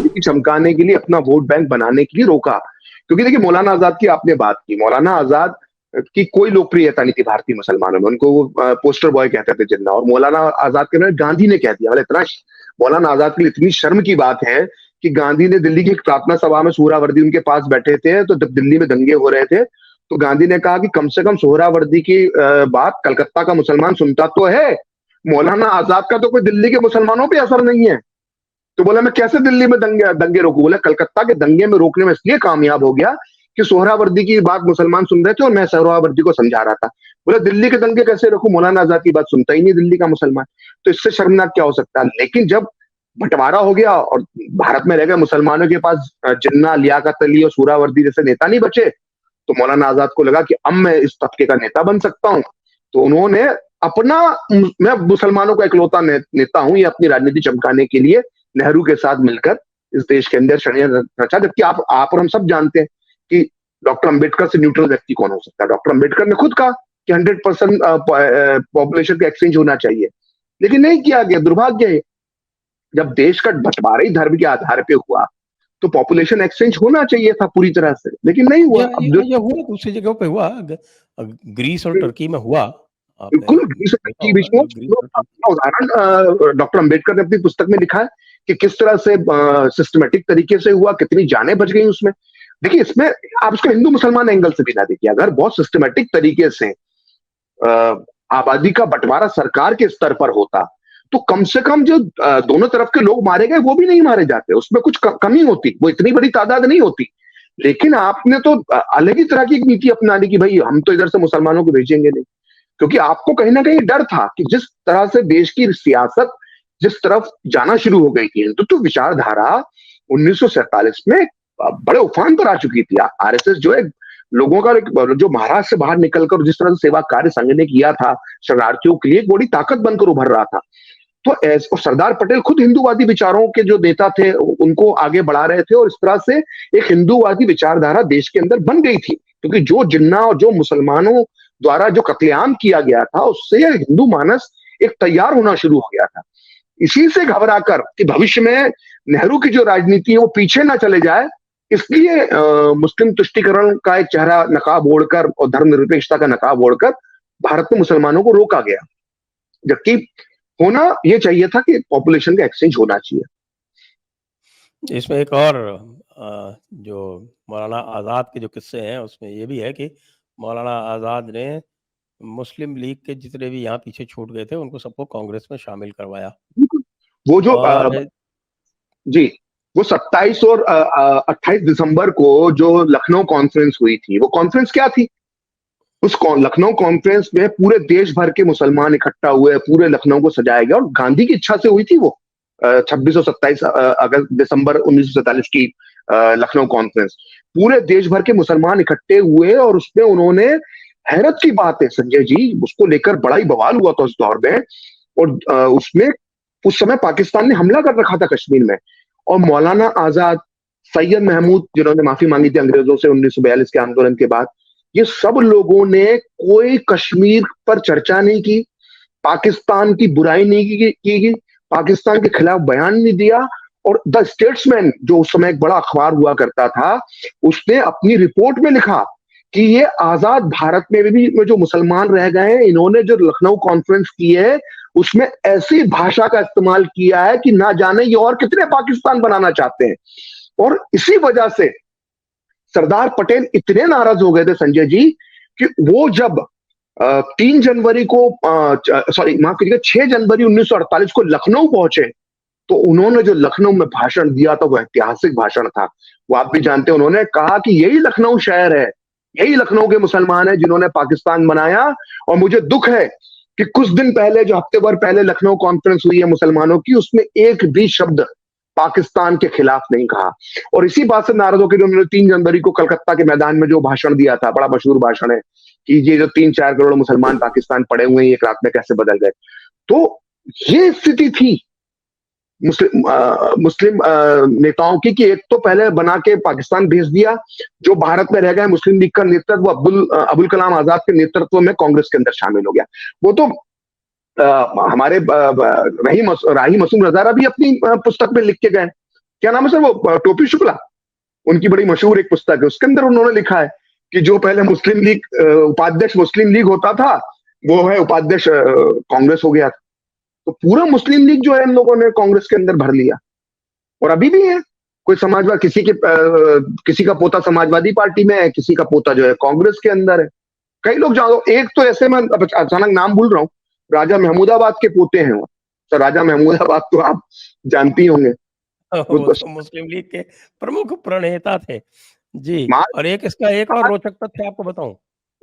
राजनीति चमकाने के लिए, अपना वोट बैंक बनाने के लिए रोका। क्योंकि देखिए, मौलाना आजाद की आपने बात की, मौलाना आजाद की कोई लोकप्रियता नहीं थी भारतीय मुसलमानों में, उनको वो पोस्टर बॉय कहते थे जिन्ना, और मौलाना आजाद के नाम गांधी ने कह दिया। मतलब इतना मौलाना आजाद के लिए इतनी शर्म की बात है कि गांधी ने दिल्ली की एक प्रार्थना सभा में सोहरावर्दी उनके पास बैठे थे, तो जब दिल्ली में दंगे हो रहे थे तो गांधी ने कहा कि कम से कम सोहरावर्दी की बात कलकत्ता का मुसलमान सुनता तो है, मौलाना आजाद का तो कोई दिल्ली के मुसलमानों पे असर नहीं है। तो बोला मैं कैसे दिल्ली में दंगे दंगे रोकूं? बोला कलकत्ता के दंगे में रोकने में इसलिए कामयाब हो गया कि सोहरावर्दी की बात मुसलमान सुन रहे थे और मैं सोहरावर्दी को समझा रहा था। बोला दिल्ली के दंगे कैसे रोकूं? मौलाना आजाद की बात सुनता ही नहीं दिल्ली का मुसलमान। तो इससे शर्मनाक क्या हो सकता है? लेकिन जब बंटवारा हो गया और भारत में रह गए मुसलमानों के पास जिन्ना, लियाकत अली और सोहरावर्दी जैसे नेता नहीं बचे, तो मौलाना आजाद को लगा कि अब मैं इस तबके का नेता बन सकता हूं। तो उन्होंने अपना, मैं मुसलमानों का इकलौता नेता हूं, ये अपनी राजनीति चमकाने के लिए नेहरू के साथ मिलकर इस देश के अंदर षड्यंत्र रचा। जबकि आप और हम सब जानते हैं कि डॉक्टर अंबेडकर से न्यूट्रल व्यक्ति कौन हो सकता है? डॉक्टर अंबेडकर ने खुद कहा कि 100% पॉपुलेशन का एक्सचेंज होना चाहिए, लेकिन नहीं किया गया। दुर्भाग्य है, जब देश का बंटवारा ही धर्म के आधार पे हुआ तो पॉपुलेशन एक्सचेंज होना चाहिए था पूरी तरह से, लेकिन नहीं हुआ। ये हुआ दूसरी जगह पे हुआ, ग्रीस और टर्की में हुआ। बिल्कुल, ग्रीस और टर्की बीच में उदाहरण डॉक्टर अंबेडकर ने अपनी पुस्तक में लिखा है कि किस तरह से सिस्टमेटिक तरीके से हुआ, कितनी जानें बच गई उसमें। देखिए, इसमें आप इसको हिंदू मुसलमान एंगल से भी ना देखिए, अगर बहुत सिस्टमेटिक तरीके से आबादी का बंटवारा सरकार के स्तर पर होता तो कम से कम जो दोनों तरफ के लोग मारे गए वो भी नहीं मारे जाते, उसमें कुछ कमी होती, वो इतनी बड़ी तादाद नहीं होती। लेकिन आपने तो अलग ही तरह की एक नीति अपना ली कि भाई हम तो इधर से मुसलमानों को भेजेंगे नहीं, क्योंकि आपको कहीं ना कहीं डर था कि जिस तरह से देश की सियासत जिस तरफ जाना शुरू हो गई थी, हिंदुत्व विचारधारा 1947 में बड़े उफान पर आ चुकी थी। आरएसएस जो है लोगों का, जो महाराष्ट्र से बाहर निकलकर जिस तरह से सेवा कार्य संघ ने किया था शरणार्थियों के लिए, एक बड़ी ताकत बनकर उभर रहा था। तो और सरदार पटेल खुद हिंदूवादी विचारों के जो नेता थे उनको आगे बढ़ा रहे थे, और इस तरह से एक हिंदूवादी विचारधारा देश के अंदर बन गई थी। क्योंकि जो जिन्ना और जो मुसलमानों द्वारा जो कत्लेआम किया गया था उससे हिंदू मानस एक तैयार होना शुरू हो गया था। इसी से घबराकर कि भविष्य में नेहरू की जो राजनीति है वो पीछे ना चले जाए, इसलिए मुस्लिम तुष्टीकरण का एक चेहरा नकाब ओढ़कर और धर्मनिरपेक्षता का नकाब ओढ़कर भारत में मुसलमानों को रोका गया, जबकि होना यह चाहिए था कि पॉपुलेशन का एक्सचेंज होना चाहिए। इसमें एक और जो मौलाना आजाद के जो किस्से हैं उसमें ये भी है कि मौलाना आजाद ने मुस्लिम लीग के जितने भी यहाँ पीछे छूट गए थे उनको सबको कांग्रेस में शामिल करवाया। वो जो जी, वो 27 और 28 दिसंबर को जो लखनऊ कॉन्फ्रेंस हुई थी, वो कॉन्फ्रेंस क्या थी? उस लखनऊ कॉन्फ्रेंस में पूरे देश भर के मुसलमान इकट्ठा हुए, पूरे लखनऊ को सजाया गया, और गांधी की इच्छा से हुई थी वो 26 और 27 अगस्त दिसंबर 1947 की लखनऊ कॉन्फ्रेंस। पूरे देश भर के मुसलमान इकट्ठे हुए और उसमें उन्होंने, हैरत की बात है संजय जी, उसको लेकर बड़ा ही बवाल हुआ था उस दौर में, और उसमें उस समय पाकिस्तान ने हमला कर रखा था कश्मीर में, और मौलाना आजाद, सैयद महमूद जिन्होंने माफी मांगी थी अंग्रेजों से 1942 के आंदोलन के बाद, ये सब लोगों ने कोई कश्मीर पर चर्चा नहीं की, पाकिस्तान की बुराई नहीं की, पाकिस्तान के खिलाफ बयान नहीं दिया। और द स्टेट्समैन जो उस समय एक बड़ा अखबार हुआ करता था, उसने अपनी रिपोर्ट में लिखा कि ये आजाद भारत में भी जो मुसलमान रह गए हैं, इन्होंने जो लखनऊ कॉन्फ्रेंस की है उसमें ऐसी भाषा का इस्तेमाल किया है कि ना जाने ये और कितने पाकिस्तान बनाना चाहते हैं। और इसी वजह से सरदार पटेल इतने नाराज हो गए थे संजय जी कि वो जब 3 जनवरी को सॉरी माफ कीजिएगा 6 जनवरी 1948 को लखनऊ पहुंचे, तो उन्होंने जो लखनऊ में भाषण दिया था वो ऐतिहासिक भाषण था। वो आप भी जानते हैं, उन्होंने कहा कि यही लखनऊ शहर है, यही लखनऊ के मुसलमान हैं जिन्होंने पाकिस्तान बनाया, और मुझे दुख है कि कुछ दिन पहले, जो हफ्ते भर पहले लखनऊ कॉन्फ्रेंस हुई है मुसलमानों की, उसमें एक भी शब्द पाकिस्तान के खिलाफ नहीं कहा। और इसी बात से नाराज होकर उन्होंने 3 जनवरी को कलकत्ता के मैदान में जो भाषण दिया था, बड़ा मशहूर भाषण है कि ये जो 3-4 करोड़ मुसलमान पाकिस्तान पड़े हुए हैं एक रात में कैसे बदल गए। तो ये स्थिति थी मुस्लिम नेताओं की कि एक तो पहले बना के पाकिस्तान भेज दिया, जो भारत में रह गए मुस्लिम लीग का नेतृत्व अबुल कलाम आजाद के नेतृत्व में कांग्रेस के अंदर शामिल हो गया। वो तो हमारे राही मसूम रजारा भी अपनी पुस्तक में लिख के गए क्या नाम है सर वो, टोपी शुक्ला, उनकी बड़ी मशहूर एक पुस्तक है, उसके अंदर उन्होंने लिखा है कि जो पहले मुस्लिम लीग उपाध्यक्ष मुस्लिम लीग होता था, वो है उपाध्यक्ष कांग्रेस हो गया। तो पूरा मुस्लिम लीग जो है इन लोगों ने कांग्रेस के अंदर भर लिया, और अभी भी है। कोई समाजवाद किसी का पोता समाजवादी पार्टी में है, किसी का पोता जो है कांग्रेस के अंदर है। कई लोग जानो, एक तो ऐसे में अब अचानक नाम भूल रहा हूँ, राजा महमूदाबाद के पोते हैं वो। तो राजा महमूदाबाद तो आप जानती होंगे, वो तो मुस्लिम लीग के प्रमुख प्रणेता थे जी। और एक इसका एक और रोचक तथ्य आपको बताऊं,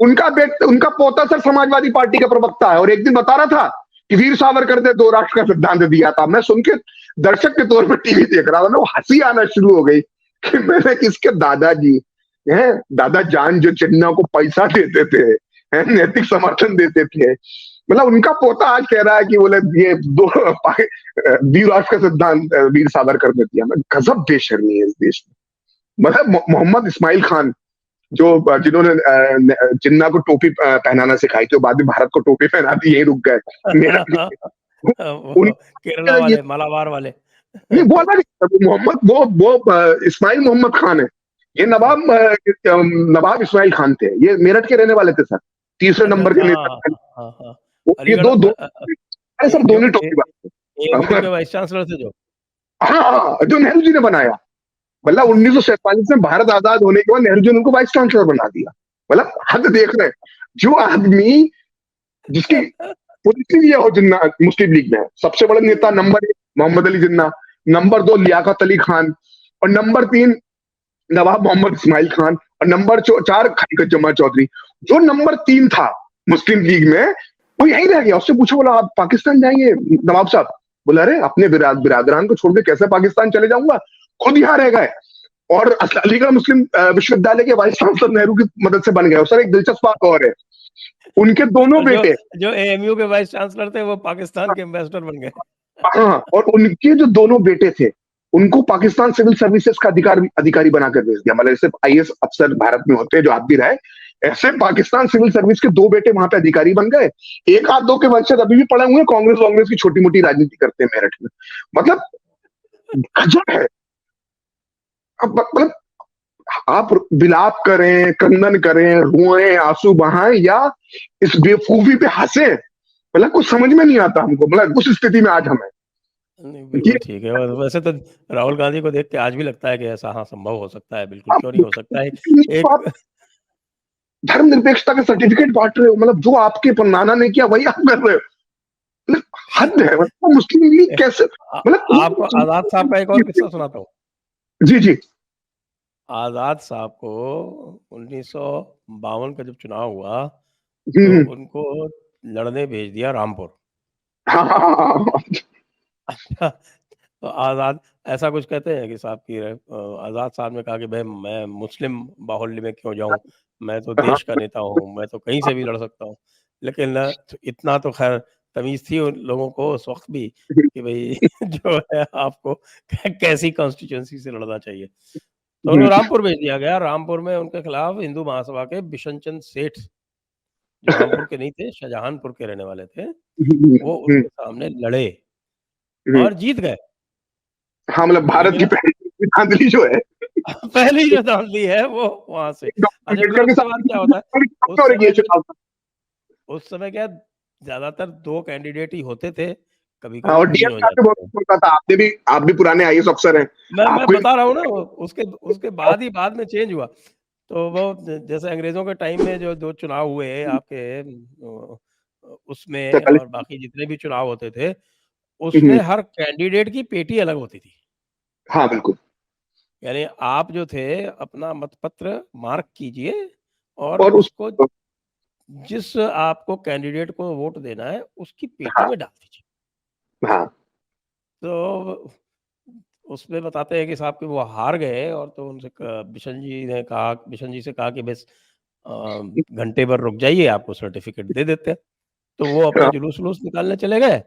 उनका पोता सर समाजवादी पार्टी का प्रवक्ता है, और एक दिन बता रहा था कि वीर सावरकर ने 2 राष्ट्र का सिद्धांत दिया था। मैं सुन के दर्शक के तौर पर टीवी देख रहा था ना, वो हंसी आना शुरू हो गई कि मैंने किसके दादाजी हैं, दादा जान जो चिन्ना को पैसा देते थे, नैतिक समर्थन देते थे, मतलब उनका पोता आज कह रहा है कि बोले ये 2 राष्ट्र का सिद्धांत वीर सावरकर ने दिया। मैं गजब बेशर्मी है इस देश में। मतलब मोहम्मद इस्माइल खान जो जिन्होंने जिन्ना को टोपी पहनाना सिखाई थी, बाद में भारत को टोपी पहना दी, यही रुक गए। केरला वाले, मालाबार वाले। ये वो मोहम्मद वो इस्माइल मोहम्मद खान है, ये नवाब इस्माइल खान थे, ये मेरठ के रहने वाले थे सर, तीसरे नंबर के नेता। ये दो सर दोनों टोपी के वाइस चांसलर थे जो, हाँ, जो नेहरू जी ने बनाया। मतलब 1947 में भारत आजाद होने के बाद नेहरू जी ने उनको वाइस चांसलर बना दिया। मतलब हद देख रहे हैं, जो आदमी जिसकी पोजीशन ये हो, जिन्ना मुस्लिम लीग में सबसे बड़ा नेता, नंबर 1 मोहम्मद अली जिन्ना, नंबर 2 लियाकत अली खान, और नंबर 3 नवाब मोहम्मद इस्माइल खान, और नंबर 4 खलीकत जमा चौधरी। जो नंबर 3 था मुस्लिम लीग में, वो यहीं रह गया। उससे पूछो, बोला आप पाकिस्तान जाएंगे नवाब साहब? बोला अरे अपने बिरादरान को छोड़ के कैसे पाकिस्तान चले जाऊंगा, खुद यहाँ रह गए, और अलीगढ़ मुस्लिम विश्वविद्यालय के वाइस चांसलर नेहरू की मदद से बन गए। सर एक दिलचस्प बात और है, उनके दोनों बेटे जो एएमयू के वाइस चांसलर थे, वो पाकिस्तान के एम्बेसडर बन गए। हाँ, और उनके जो दोनों बेटे थे, उनको पाकिस्तान सिविल सर्विसेज का अधिकारी बनाकर भेज दिया। मतलब जैसे आईएएस अफसर भारत में होते हैं जो आप भी रहे, ऐसे पाकिस्तान सिविल सर्विस के 2 बेटे वहां पे अधिकारी बन गए। एक आध दो के वंशज अभी भी पड़े हुए, कांग्रेस की छोटी मोटी राजनीति करते हैं मेरठ में। मतलब गजब है। अब मतलब आप विलाप करें, क्रंदन करें, रोएं, आंसू बहाएं, या इस बेवकूफी पे हंसे, मतलब कुछ समझ में नहीं आता हमको। मतलब उस स्थिति में आज हम हैं। बिल्कुल ठीक है। वैसे तो राहुल गांधी को देख के आज भी लगता है कि ऐसा हाँ संभव हो सकता है, बिल्कुल क्यों नहीं हो सकता है। एक धर्मनिरपेक्षता का सर्टिफिकेट बांट रहे हो, मतलब जो आपके नाना ने किया वही आप कर रहे हो। मतलब हद है। मतलब मुस्लिम लीग कैसे, मतलब आपको आजाद साहब का एक और किस्सा सुनाता हूँ। जी जी। आजाद साहब को 1952 का जब चुनाव हुआ, तो उनको लड़ने भेज दिया रामपुर। तो आजाद ऐसा कुछ कहते हैं कि साहब की आजाद साहब ने कहा कि भाई मैं मुस्लिम बाहुल्य में क्यों जाऊं, मैं तो देश का नेता हूं, मैं तो कहीं से भी लड़ सकता हूं। लेकिन इतना तो खैर तमीज थी उन लोगों को उस वक्त भी कि भाई जो है आपको कैसी कॉन्स्टिट्यूंसी से लड़ना चाहिए। तो उनको रामपुर भेज दिया गया। रामपुर में उनके खिलाफ हिंदू महासभा के बिशन चंद सेठ, जो रामपुर के नहीं थे, शाहजहानपुर के रहने वाले थे, वो उनके सामने लड़े और जीत गए। हाँ, मतलब भारत की पहली धांधली जो है, पहली जो धांधली है वो वहां से। अच्छा, फिर उसके बाद क्या होता है, उस समय क्या ज्यादातर 2 कैंडिडेट ही होते थे, कभी कभी और 3 हो जाते थे। था। आप भी पुराने आईएएस अफसर हैं। मैं बता रहा हूँ ना, उसके बाद में चेंज हुआ। तो वो जैसे अंग्रेजों के टाइम में जो 2 चुनाव हुए आपके, उसमें और बाकी जितने भी चुनाव होते थे, उसमें हर कैंडिडेट की पेटी अलग होती थी। हाँ बिल्कुल। यानी आप जो थे अपना मतपत्र मार्क कीजिए और उसको जिस आपको कैंडिडेट को वोट देना है उसकी पेटी में डाल दीजिए। हाँ। तो उसमें बताते हैं कि साहब कि वो हार गए, और तो उनसे बिशन जी से कहा कि बस घंटे भर रुक जाइए, आपको सर्टिफिकेट दे देते हैं। तो वो अपना जुलूस वुलूस निकालने चले गए,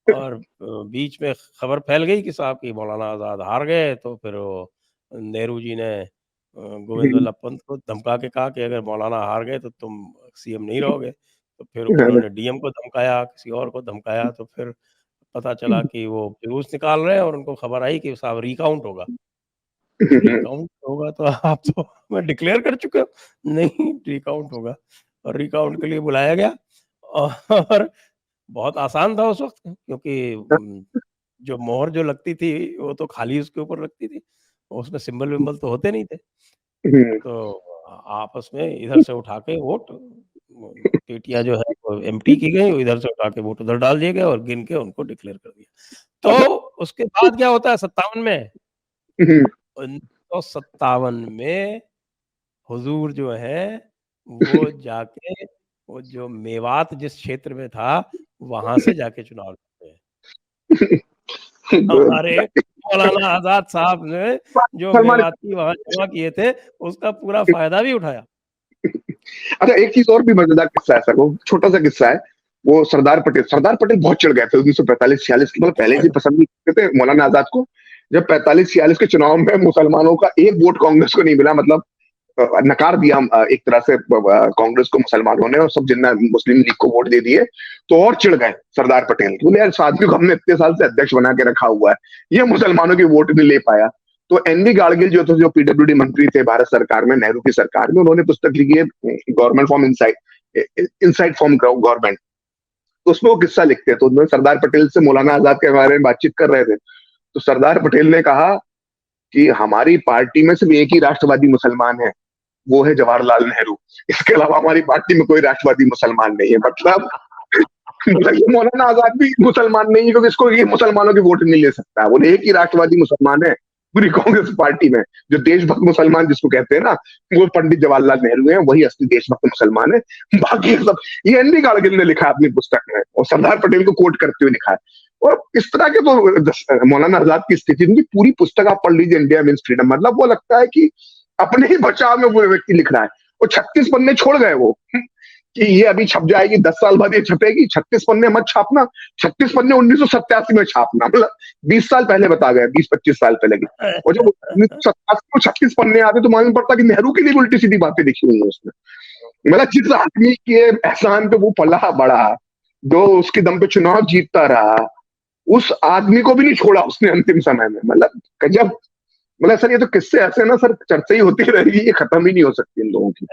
और बीच में खबर फैल गई कि साहब की मौलाना आज़ाद हार गए। तो फिर वो नेहरू जी ने गोविंद वल्लभ पंत को धमका के कहा कि अगर मौलाना हार गए तो तुम सीएम नहीं रहोगे। तो फिर उन्होंने डीएम को धमकाया, किसी और को धमकाया, तो फिर पता चला कि वो जुलूस निकाल रहे हैं और उनको खबर आई कि साहब रिकाउंट होगा। रिकाउंट होगा तो आप तो मैं डिक्लेयर कर चुके हो। नहीं, रिकाउंट होगा और रिकाउंट के लिए बुलाया गया और बहुत आसान था उस वक़्त क्योंकि जो मोहर जो लगती थी वो तो खाली उसके ऊपर लगती थी। उसमें सिंबल-विम्बल तो होते नहीं थे। तो आपस में इधर से उठा के वोट पेटियाँ जो है वो एम्प्टी की गई, इधर से उठा के वोट उधर डाल दिए गए और गिन के उनको डिक्लेयर कर दिया। अच्छा। तो उसके बाद क्या होता है 57 में 1957 में हुज़ूर जो है वो जाके वो जो मेवात जिस क्षेत्र में था, वहाँ से जाके चुनाव लड़ते हैं। हमारे मौलाना आज़ाद साहब ने जो सलमान। मेवाती वहाँ जमा किए थे, उसका पूरा फ़ायदा भी उठाया। अच्छा, एक चीज और भी मजेदार किस्सा है सर, वो छोटा सा किस्सा है। वो सरदार पटेल बहुत चिढ़ गए थे 1945-46 की, मतलब पहले से पसंद नहीं करते थे मौलाना आजाद को। जब 45-46 के चुनाव में मुसलमानों का एक वोट कांग्रेस को नहीं मिला, मतलब नकार दिया एक तरह से कांग्रेस को मुसलमानों ने, और सब जिन्ना मुस्लिम लीग को वोट दे दिए, तो और चिढ़ गए सरदार पटेल। बोले यार, इस आदमी को हमने इतने साल से अध्यक्ष बना के रखा हुआ है, ये मुसलमानों की वोट नहीं ले पाया। तो एनवी गाडगिल जो थे, जो पीडब्ल्यूडी मंत्री थे भारत सरकार में, नेहरू की सरकार में, उन्होंने पुस्तक लिखी है government form inside form government. तो उसमें वो किस्सा लिखते हैं, तो उन्होंने सरदार पटेल से मौलाना आजाद के बारे में बातचीत कर रहे थे। तो सरदार पटेल ने कहा कि हमारी पार्टी में सिर्फ एक ही राष्ट्रवादी मुसलमान है, वो है जवाहरलाल नेहरू। इसके अलावा हमारी पार्टी में कोई राष्ट्रवादी मुसलमान नहीं है। मतलब ये मौलाना आजाद भी मुसलमान नहीं है, क्योंकि इसको ये मुसलमानों की वोट नहीं ले सकता। बोले एक ही राष्ट्रवादी मुसलमान है पूरी कांग्रेस पार्टी में, जो देशभक्त मुसलमान जिसको कहते हैं ना, वो पंडित जवाहरलाल नेहरू हैं, वही असली देशभक्त मुसलमान है। बाकी सब ये एनवी गाडगिल ने लिखा है अपनी पुस्तक में, और सरदार पटेल को कोट करते हुए लिखा है। और इस तरह के तो मौलाना आजाद की स्थिति, उनकी पूरी पुस्तक आप पढ़ लीजिए, इंडिया मीन्स फ्रीडम। मतलब वो लगता है कि अपने ही बचाव में वो व्यक्ति लिख रहा है। और 36 पन्ने छोड़ गए वो कि ये अभी छप जाएगी, 10 साल बाद ये छपेगी। 36 पन्ने मत छापना, 36 पन्ने 1987 में छापना। मतलब 20 साल पहले बता गए, 20-25 साल पहले की। और जब 1987 में 36 पन्ने आते तो मालूम पड़ता कि नेहरू की भी उल्टी सीधी बातें लिखी हुई है उसमें। मतलब जिस आदमी के एहसान पे वो पला बड़ा, जो उसके दम पे चुनाव जीतता रहा, उस आदमी को भी नहीं छोड़ा उसने अंतिम समय में। मतलब गजब। मतलब सर, ये तो किस्से ऐसे ना सर, चर्चा ही होती रहेगी, ये खत्म ही नहीं हो सकती इन लोगों की।